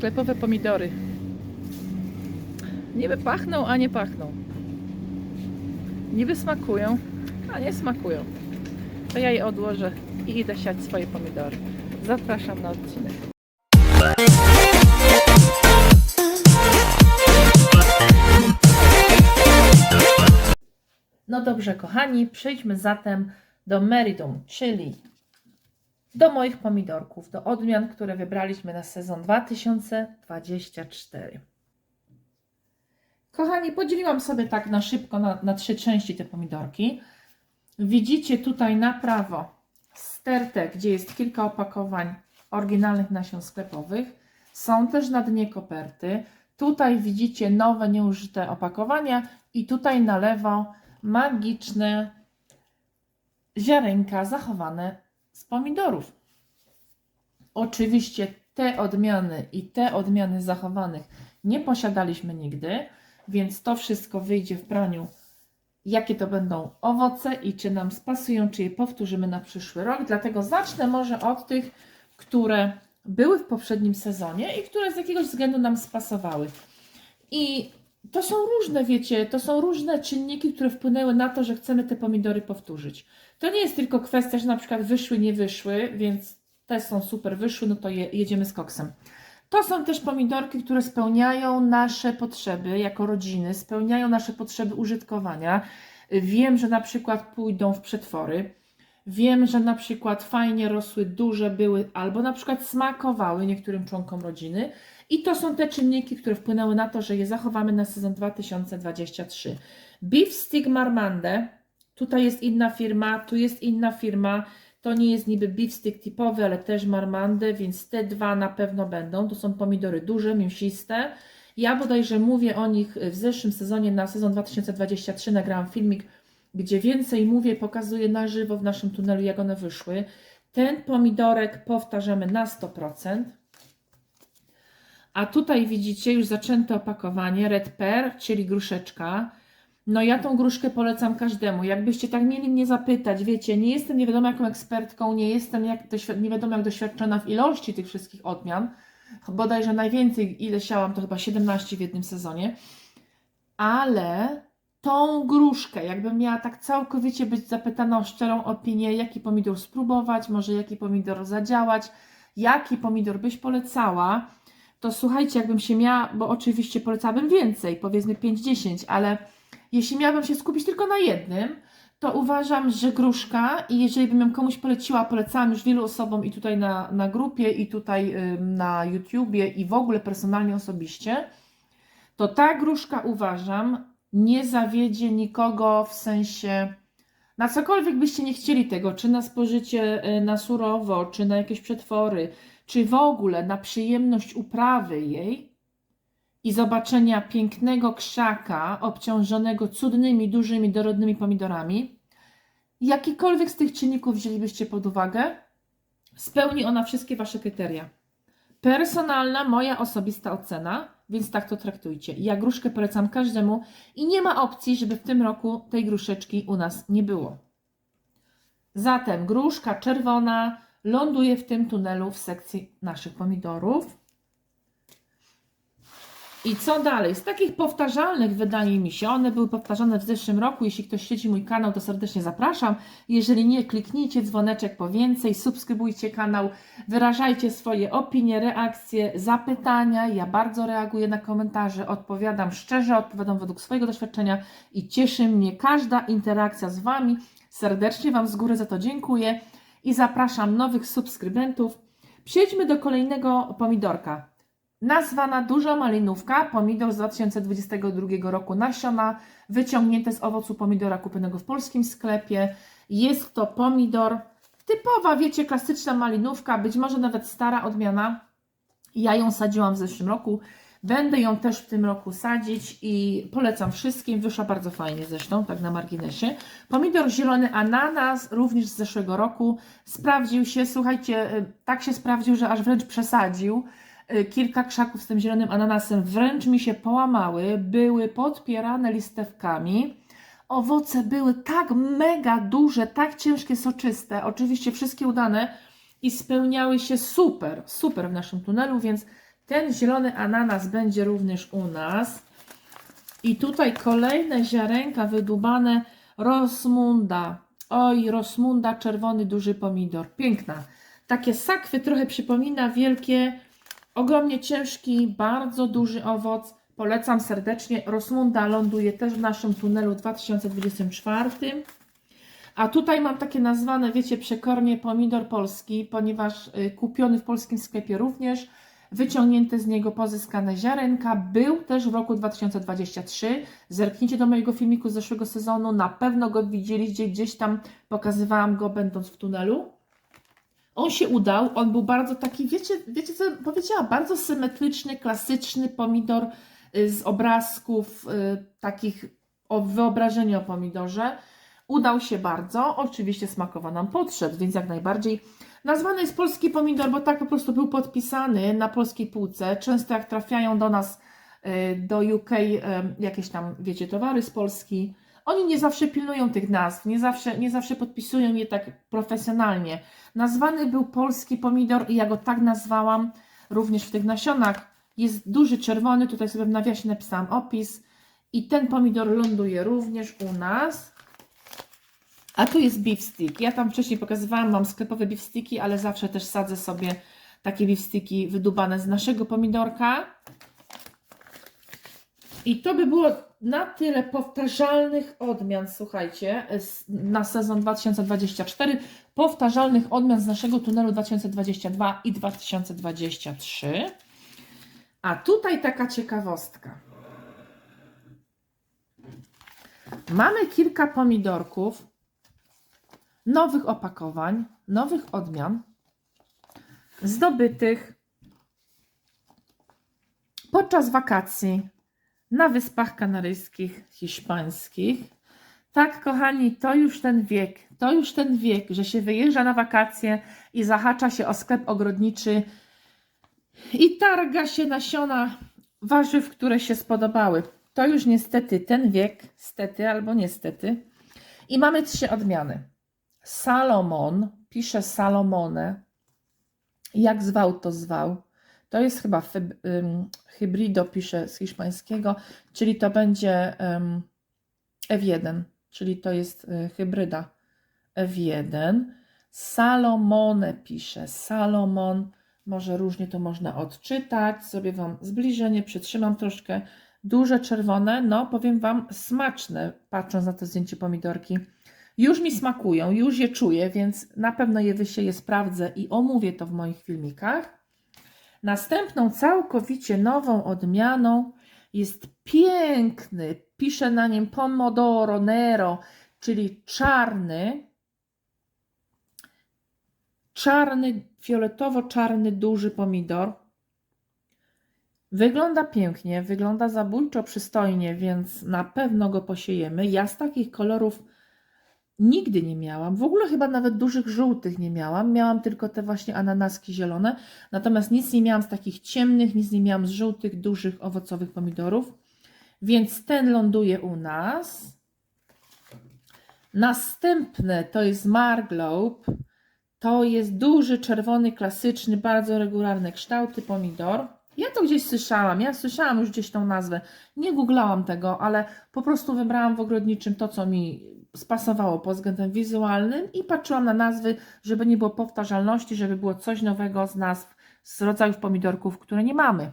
sklepowe pomidory. Niby pachną, a nie pachną. Niby smakują, a nie smakują. To ja je odłożę i idę siać swoje pomidory. Zapraszam na odcinek. No dobrze, kochani, przejdźmy zatem do meritum, czyli do moich pomidorków, do odmian, które wybraliśmy na sezon 2024. Kochani, podzieliłam sobie tak na szybko na 3 części te pomidorki. Widzicie tutaj na prawo stertę, gdzie jest kilka opakowań oryginalnych nasion sklepowych. Są też na dnie koperty. Tutaj widzicie nowe, nieużyte opakowania i tutaj na lewo magiczne ziarenka zachowane z pomidorów. Oczywiście te odmiany i te odmiany zachowanych nie posiadaliśmy nigdy, więc to wszystko wyjdzie w praniu, jakie to będą owoce i czy nam spasują, czy je powtórzymy na przyszły rok. Dlatego zacznę może od tych, które były w poprzednim sezonie i które z jakiegoś względu nam spasowały. I to są różne, wiecie, to są różne czynniki, które wpłynęły na to, że chcemy te pomidory powtórzyć. To nie jest tylko kwestia, że na przykład wyszły, nie wyszły, więc te są super, wyszły, no to jedziemy z koksem. To są też pomidorki, które spełniają nasze potrzeby jako rodziny, spełniają nasze potrzeby użytkowania. Wiem, że na przykład pójdą w przetwory. Wiem, że na przykład fajnie rosły, duże były, albo na przykład smakowały niektórym członkom rodziny. I to są te czynniki, które wpłynęły na to, że je zachowamy na sezon 2023. Beef Stick Marmande. Tutaj jest inna firma, tu jest inna firma. To nie jest niby beef stick typowy, ale też Marmande, więc te dwa na pewno będą. To są pomidory duże, mięsiste. Ja bodajże mówię o nich w zeszłym sezonie, na sezon 2023 nagrałam filmik, gdzie więcej mówię, pokazuję na żywo w naszym tunelu, jak one wyszły. Ten pomidorek powtarzamy na 100%. A tutaj widzicie już zaczęte opakowanie Red Pear, czyli gruszeczka. No ja tą gruszkę polecam każdemu. Jakbyście tak mieli mnie zapytać, wiecie, nie jestem nie wiadomo jaką ekspertką, nie jestem nie wiadomo jak doświadczona w ilości tych wszystkich odmian. Bodajże najwięcej, ile siałam, to chyba 17 w jednym sezonie. Ale tą gruszkę, jakbym miała tak całkowicie być zapytana o szczerą opinię, jaki pomidor spróbować, może jaki pomidor zadziałać, jaki pomidor byś polecała, to słuchajcie, jakbym się miała, bo oczywiście polecałabym więcej, powiedzmy 5-10, ale jeśli miałabym się skupić tylko na jednym, to uważam, że gruszka, i jeżeli bym ją komuś poleciła, polecałam już wielu osobom i tutaj na grupie, i tutaj na YouTubie, i w ogóle personalnie, osobiście, to ta gruszka, uważam, nie zawiedzie nikogo, w sensie na cokolwiek byście nie chcieli tego, czy na spożycie na surowo, czy na jakieś przetwory, czy w ogóle na przyjemność uprawy jej i zobaczenia pięknego krzaka obciążonego cudnymi, dużymi, dorodnymi pomidorami. Jakikolwiek z tych czynników wzięlibyście pod uwagę, spełni ona wszystkie Wasze kryteria. Personalna, moja osobista ocena, więc tak to traktujcie. Ja gruszkę polecam każdemu i nie ma opcji, żeby w tym roku tej gruszeczki u nas nie było. Zatem gruszka czerwona ląduje w tym tunelu w sekcji naszych pomidorów. I co dalej? Z takich powtarzalnych, wydaje mi się, one były powtarzane w zeszłym roku. Jeśli ktoś śledzi mój kanał, to serdecznie zapraszam. Jeżeli nie, kliknijcie dzwoneczek po więcej, subskrybujcie kanał, wyrażajcie swoje opinie, reakcje, zapytania. Ja bardzo reaguję na komentarze, odpowiadam szczerze, odpowiadam według swojego doświadczenia i cieszy mnie każda interakcja z Wami. Serdecznie Wam z góry za to dziękuję i zapraszam nowych subskrybentów. Przejdźmy do kolejnego pomidorka. Nazwana duża malinówka, pomidor z 2022 roku, nasiona wyciągnięte z owocu pomidora kupionego w polskim sklepie. Jest to pomidor typowa, wiecie, klasyczna malinówka, być może nawet stara odmiana. Ja ją sadziłam w zeszłym roku, będę ją też w tym roku sadzić i polecam wszystkim. Wyszła bardzo fajnie zresztą, tak na marginesie. Pomidor zielony ananas, również z zeszłego roku, sprawdził się, słuchajcie, tak się sprawdził, że aż wręcz przesadził. Kilka krzaków z tym zielonym ananasem wręcz mi się połamały, były podpierane listewkami. Owoce były tak mega duże, tak ciężkie, soczyste, oczywiście wszystkie udane i spełniały się super w naszym tunelu, więc Ten zielony ananas będzie również u nas. I tutaj kolejne ziarenka wydłubane Rosmunda. Oj, Rosmunda, czerwony, duży pomidor. Piękna. Takie sakwy trochę przypomina wielkie, ogromnie ciężki, bardzo duży owoc. Polecam serdecznie. Rosmunda ląduje też w naszym tunelu 2024. A tutaj mam takie nazwane, wiecie, przekornie pomidor polski, ponieważ kupiony w polskim sklepie również, wyciągnięte z niego pozyskane ziarenka, był też w roku 2023. Zerknijcie do mojego filmiku z zeszłego sezonu, na pewno go widzieliście, gdzieś tam pokazywałam go będąc w tunelu. On się udał, on był bardzo taki, wiecie co powiedziałam, bardzo symetryczny, klasyczny pomidor z obrazków takich o wyobrażeniu o pomidorze. Udał się bardzo, oczywiście smakowo nam podszedł, więc jak najbardziej. Nazwany jest polski pomidor, bo tak po prostu był podpisany na polskiej półce. Często jak trafiają do nas, do UK, jakieś tam, wiecie, towary z Polski, oni nie zawsze pilnują tych nazw, nie zawsze podpisują je tak profesjonalnie. Nazwany był polski pomidor i ja go tak nazwałam, również w tych nasionach. Jest duży czerwony, tutaj sobie w nawiasie napisałam opis. I ten pomidor ląduje również u nas. A tu jest beef stick. Ja tam wcześniej pokazywałam, mam sklepowe beef sticki, ale zawsze też sadzę sobie takie beef sticki wydubane z naszego pomidorka. I to by było na tyle powtarzalnych odmian, słuchajcie, na sezon 2024. Powtarzalnych odmian z naszego tunelu 2022 i 2023. A tutaj taka ciekawostka. Mamy kilka pomidorków, nowych opakowań, nowych odmian, zdobytych podczas wakacji na Wyspach Kanaryjskich, hiszpańskich. Tak, kochani, to już ten wiek, że się wyjeżdża na wakacje i zahacza się o sklep ogrodniczy i targa się nasiona warzyw, które się spodobały. To już niestety ten wiek, stety albo niestety. I mamy 3 odmiany. Salomon, pisze Salomone, jak zwał to zwał. To jest chyba hybrido, pisze z hiszpańskiego, czyli to będzie F1, czyli to jest hybryda F1. Salomone pisze, Salomon, może różnie to można odczytać, sobie Wam zbliżenie przytrzymam troszkę. Duże czerwone, no powiem Wam, smaczne, patrząc na to zdjęcie pomidorki. Już mi smakują, już je czuję, więc na pewno je wysieję, sprawdzę i omówię to w moich filmikach. Następną całkowicie nową odmianą jest piękny, piszę na nim Pomodoro Nero, czyli czarny, fioletowo-czarny, duży pomidor. Wygląda pięknie, wygląda zabójczo przystojnie, więc na pewno go posiejemy. Ja z takich kolorów nigdy nie miałam. W ogóle chyba nawet dużych żółtych nie miałam. Miałam tylko te właśnie ananaski zielone. Natomiast nic nie miałam z takich ciemnych, nic nie miałam z żółtych, dużych, owocowych pomidorów. Więc ten ląduje u nas. Następne to jest Marglobe. To jest duży, czerwony, klasyczny, bardzo regularne kształty pomidor. Ja to gdzieś słyszałam, ja słyszałam już gdzieś tą nazwę. Nie googlałam tego, ale po prostu wybrałam w ogrodniczym to, co mi spasowało pod względem wizualnym i patrzyłam na nazwy, żeby nie było powtarzalności, żeby było coś nowego z nazw, z rodzajów pomidorków, które nie mamy.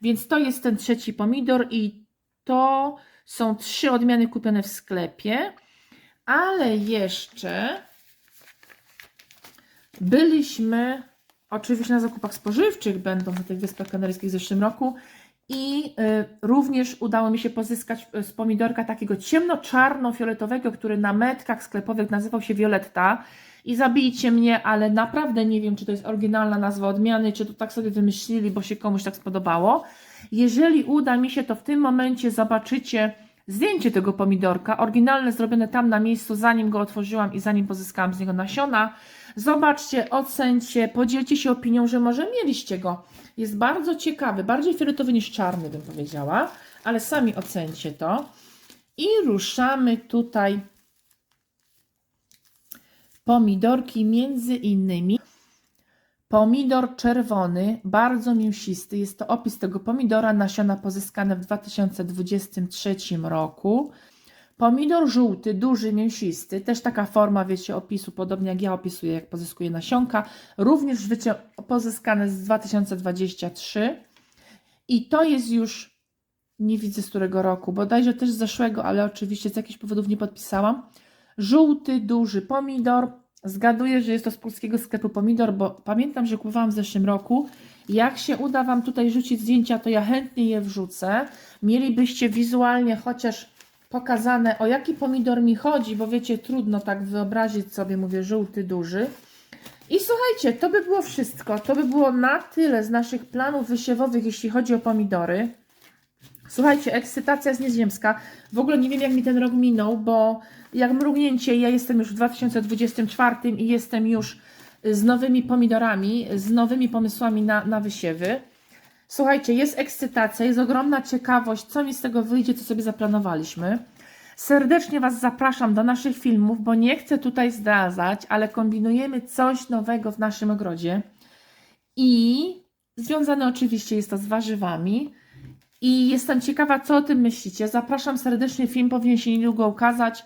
Więc to jest ten 3. pomidor i to są 3 odmiany kupione w sklepie, ale jeszcze byliśmy oczywiście na zakupach spożywczych, będąc na tych Wyspach Kanaryjskich w zeszłym roku i również udało mi się pozyskać z pomidorka takiego ciemno-czarno-fioletowego, który na metkach sklepowych nazywał się Violetta. I zabijcie mnie, ale naprawdę nie wiem, czy to jest oryginalna nazwa odmiany, czy to tak sobie wymyślili, bo się komuś tak spodobało. Jeżeli uda mi się, to w tym momencie zobaczycie zdjęcie tego pomidorka, oryginalne, zrobione tam na miejscu, zanim go otworzyłam i zanim pozyskałam z niego nasiona. Zobaczcie, ocencie, podzielcie się opinią, że może mieliście go. Jest bardzo ciekawy, bardziej fioletowy niż czarny, bym powiedziała, ale sami ocencie to. I ruszamy tutaj pomidorki, między innymi Pomidor czerwony, bardzo mięsisty. Jest to opis tego pomidora, nasiona pozyskane w 2023 roku. Pomidor żółty, duży, mięsisty, też taka forma, wiecie, opisu, podobnie jak ja opisuję, jak pozyskuję nasionka. Również pozyskane z 2023. I to jest już, nie widzę z którego roku, bodajże też z zeszłego, ale oczywiście z jakichś powodów nie podpisałam. Żółty, duży pomidor. Zgaduję, że jest to z polskiego sklepu pomidor, bo pamiętam, że kupowałam w zeszłym roku. Jak się uda Wam tutaj rzucić zdjęcia, to ja chętnie je wrzucę. Mielibyście wizualnie chociaż pokazane, o jaki pomidor mi chodzi, bo wiecie, trudno tak wyobrazić sobie, mówię, żółty, duży. I słuchajcie, to by było wszystko. To by było na tyle z naszych planów wysiewowych, jeśli chodzi o pomidory. Słuchajcie, ekscytacja jest nieziemska. W ogóle nie wiem, jak mi ten rok minął, bo jak mrugnięcie, ja jestem już w 2024 i jestem już z nowymi pomidorami, z nowymi pomysłami na wysiewy. Słuchajcie, jest ekscytacja, jest ogromna ciekawość, co mi z tego wyjdzie, co sobie zaplanowaliśmy. Serdecznie Was zapraszam do naszych filmów, bo nie chcę tutaj zdradzać, ale kombinujemy coś nowego w naszym ogrodzie i związane oczywiście jest to z warzywami. I jestem ciekawa, co o tym myślicie. Zapraszam serdecznie, film powinien się niedługo ukazać.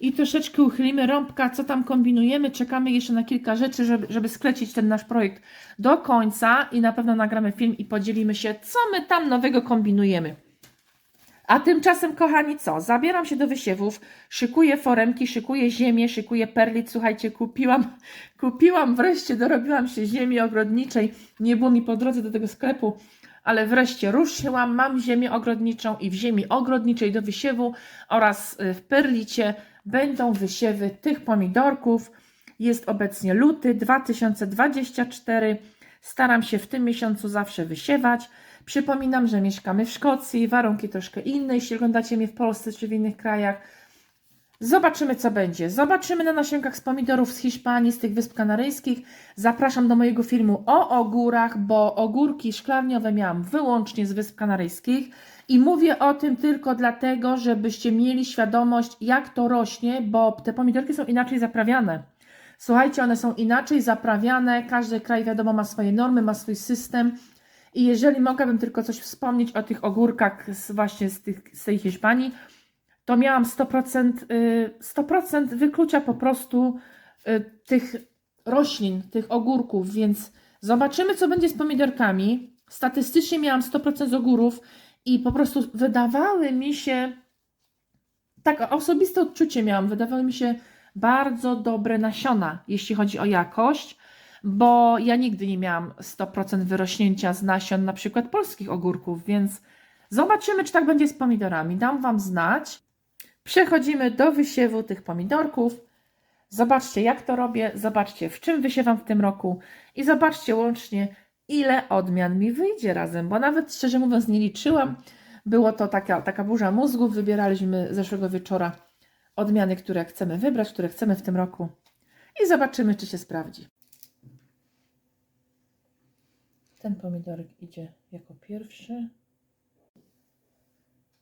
I troszeczkę uchylimy rąbka, co tam kombinujemy. Czekamy jeszcze na kilka rzeczy, żeby sklecić ten nasz projekt do końca. I na pewno nagramy film i podzielimy się, co my tam nowego kombinujemy. A tymczasem, kochani, co? Zabieram się do wysiewów, szykuję foremki, szykuję ziemię, szykuję perlit. Słuchajcie, kupiłam wreszcie, dorobiłam się ziemi ogrodniczej. Nie było mi po drodze do tego sklepu, ale wreszcie ruszyłam. Mam ziemię ogrodniczą i w ziemi ogrodniczej do wysiewu oraz w perlicie będą wysiewy tych pomidorków. Jest obecnie luty 2024. Staram się w tym miesiącu zawsze wysiewać. Przypominam, że mieszkamy w Szkocji, warunki troszkę inne, jeśli oglądacie mnie w Polsce czy w innych krajach. Zobaczymy, co będzie. Zobaczymy na nasionkach z pomidorów z Hiszpanii, z tych Wysp Kanaryjskich. Zapraszam do mojego filmu o ogórach, bo ogórki szklarniowe miałam wyłącznie z Wysp Kanaryjskich. I mówię o tym tylko dlatego, żebyście mieli świadomość, jak to rośnie, bo te pomidorki są inaczej zaprawiane. Słuchajcie, one są inaczej zaprawiane. Każdy kraj, wiadomo, ma swoje normy, ma swój system. I jeżeli mogłabym tylko coś wspomnieć o tych ogórkach właśnie z tej Hiszpanii, to miałam 100% wyklucia po prostu tych roślin, tych ogórków, więc zobaczymy, co będzie z pomidorkami. Statystycznie miałam 100% z ogórów i po prostu wydawały mi się, tak osobiste odczucie miałam, wydawały mi się bardzo dobre nasiona, jeśli chodzi o jakość, bo ja nigdy nie miałam 100% wyrośnięcia z nasion na przykład polskich ogórków, więc zobaczymy, czy tak będzie z pomidorami. Dam Wam znać. Przechodzimy do wysiewu tych pomidorków. Zobaczcie, jak to robię, zobaczcie, w czym wysiewam w tym roku i zobaczcie łącznie, ile odmian mi wyjdzie razem, bo nawet szczerze mówiąc nie liczyłam. Było to taka burza mózgów, wybieraliśmy zeszłego wieczora odmiany, które chcemy wybrać, które chcemy w tym roku i zobaczymy, czy się sprawdzi. Ten pomidorek idzie jako pierwszy.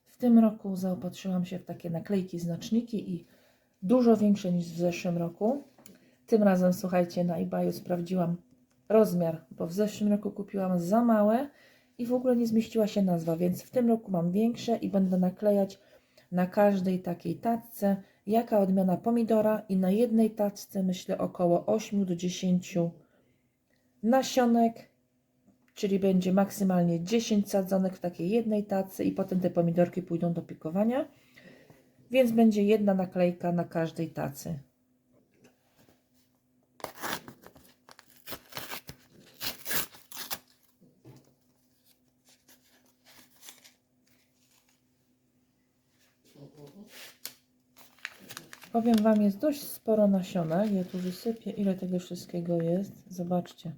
W tym roku zaopatrzyłam się w takie naklejki, znaczniki i dużo większe niż w zeszłym roku. Tym razem, słuchajcie, na eBayu sprawdziłam rozmiar, bo w zeszłym roku kupiłam za małe i w ogóle nie zmieściła się nazwa, więc w tym roku mam większe i będę naklejać na każdej takiej tacce jaka odmiana pomidora i na jednej tacce myślę około 8 do 10 nasionek, czyli będzie maksymalnie 10 sadzonek w takiej jednej tacy i potem te pomidorki pójdą do pikowania, więc będzie jedna naklejka na każdej tacy. Powiem Wam, jest dość sporo nasionek. Ja tu wysypię, ile tego wszystkiego jest. Zobaczcie.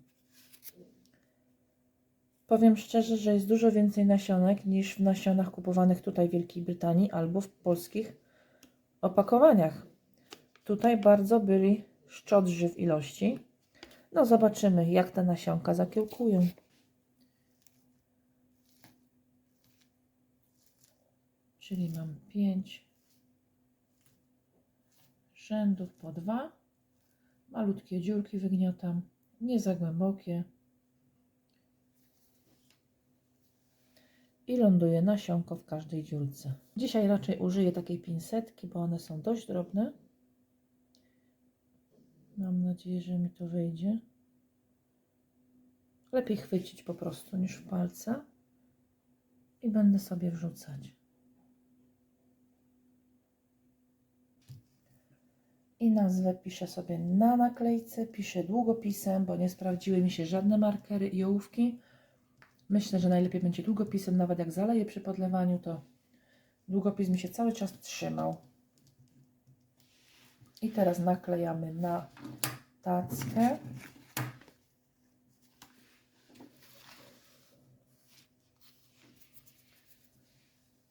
Powiem szczerze, że jest dużo więcej nasionek niż w nasionach kupowanych tutaj w Wielkiej Brytanii albo w polskich opakowaniach. Tutaj bardzo byli szczodrzy w ilości. No zobaczymy, jak te nasionka zakiełkują. Czyli mam 5 rzędów po 2. Malutkie dziurki wygniatam. nie za głębokie. I ląduje nasionko w każdej dziurce. Dzisiaj raczej użyję takiej pinsetki, bo one są dość drobne. Mam nadzieję, że mi to wyjdzie. Lepiej chwycić po prostu niż w palce. I będę sobie wrzucać. I nazwę piszę sobie na naklejce, piszę długopisem, bo nie sprawdziły mi się żadne markery i ołówki. Myślę, że najlepiej będzie długopisem, nawet jak zaleję przy podlewaniu, to długopis mi się cały czas trzymał. I teraz naklejamy na tackę.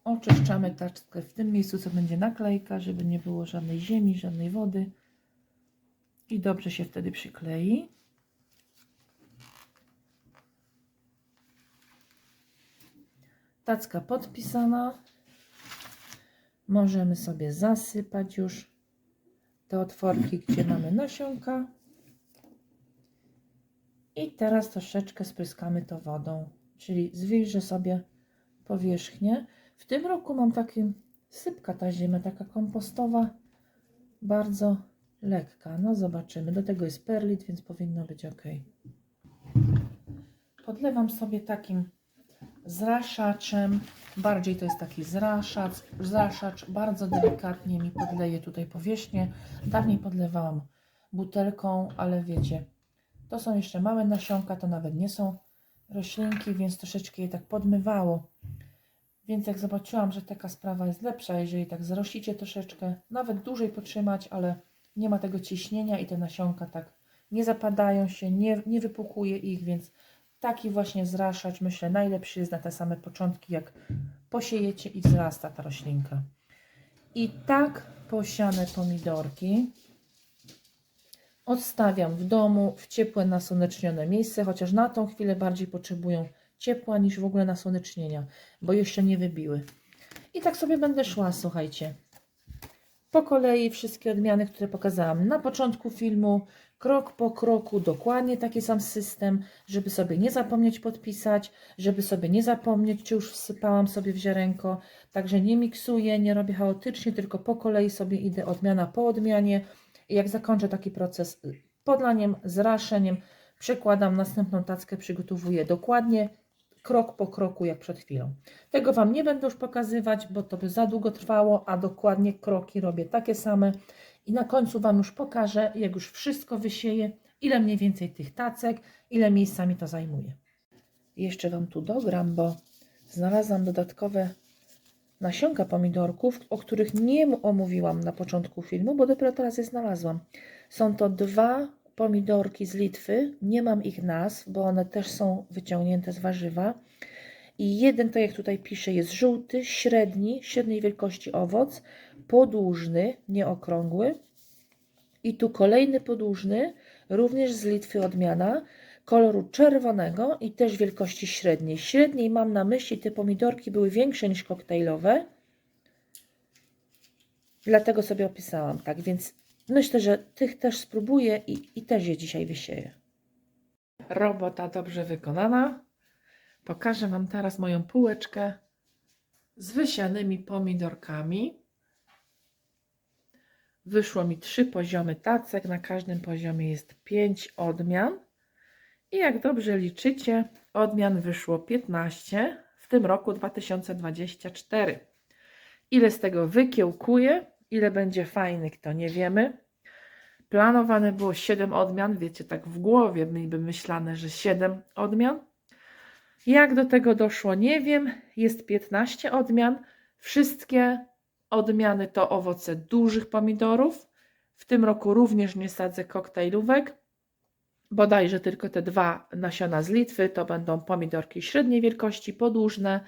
Oczyszczamy tackę w tym miejscu, co będzie naklejka, żeby nie było żadnej ziemi, żadnej wody. I dobrze się wtedy przyklei. Tacka podpisana. Możemy sobie zasypać już te otworki, gdzie mamy nasionka. I teraz troszeczkę spryskamy to wodą, czyli zwilżę sobie powierzchnię. W tym roku mam taki sypka ta ziemia, taka kompostowa, bardzo lekka. No zobaczymy. Do tego jest perlit, więc powinno być ok. Podlewam sobie takim zraszaczem. Bardziej to jest taki zraszacz. Bardzo delikatnie mi podleje tutaj powierzchnię. Dawniej podlewałam butelką, ale wiecie, to są jeszcze małe nasionka, to nawet nie są roślinki, więc troszeczkę je tak podmywało. Więc jak zobaczyłam, że taka sprawa jest lepsza, jeżeli tak zrościcie troszeczkę, nawet dłużej potrzymać, ale nie ma tego ciśnienia i te nasionka tak nie zapadają się, nie wypukuje ich, więc taki właśnie zraszacz, myślę, najlepszy jest na te same początki, jak posiejecie i wzrasta ta roślinka. I tak posiane pomidorki odstawiam w domu, w ciepłe, nasłonecznione miejsce, chociaż na tą chwilę bardziej potrzebują ciepła niż w ogóle nasłonecznienia, bo jeszcze nie wybiły. I tak sobie będę szła, słuchajcie. Po kolei wszystkie odmiany, które pokazałam na początku filmu, krok po kroku, dokładnie taki sam system, żeby sobie nie zapomnieć podpisać, żeby sobie nie zapomnieć, czy już wsypałam sobie w ziarenko. Także nie miksuję, nie robię chaotycznie, tylko po kolei sobie idę odmiana po odmianie. I jak zakończę taki proces podlaniem, zraszeniem, przekładam następną tackę, przygotowuję dokładnie, krok po kroku, jak przed chwilą. Tego Wam nie będę już pokazywać, bo to by za długo trwało, a dokładnie kroki robię takie same. I na końcu Wam już pokażę, jak już wszystko wysieję, ile mniej więcej tych tacek, ile miejsca mi to zajmuje. I jeszcze Wam tu dogram, bo znalazłam dodatkowe nasionka pomidorków, o których nie omówiłam na początku filmu, bo dopiero teraz je znalazłam. Są to 2 pomidorki z Litwy, nie mam ich nazw, bo one też są wyciągnięte z warzywa. I jeden, to jak tutaj pisze, jest żółty, średniej wielkości owoc, podłużny, nieokrągły. I tu kolejny podłużny, również z Litwy odmiana, koloru czerwonego i też wielkości średniej. Średniej mam na myśli, te pomidorki były większe niż koktajlowe. Dlatego sobie opisałam tak, więc myślę, że tych też spróbuję i też je dzisiaj wysieję. Robota dobrze wykonana. Pokażę Wam teraz moją półeczkę z wysianymi pomidorkami. Wyszło mi 3 poziomy tacek, na każdym poziomie jest 5 odmian. I jak dobrze liczycie, odmian wyszło 15 w tym roku 2024. Ile z tego wykiełkuje, ile będzie fajnych, to nie wiemy. Planowane było 7 odmian, wiecie, tak w głowie mieliby myślane, że 7 odmian. Jak do tego doszło, nie wiem. Jest 15 odmian. Wszystkie odmiany to owoce dużych pomidorów. W tym roku również nie sadzę koktajlówek. Bodajże tylko te 2 nasiona z Litwy to będą pomidorki średniej wielkości, podłużne,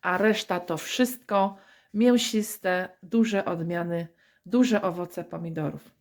a reszta to wszystko mięsiste, duże odmiany, duże owoce pomidorów.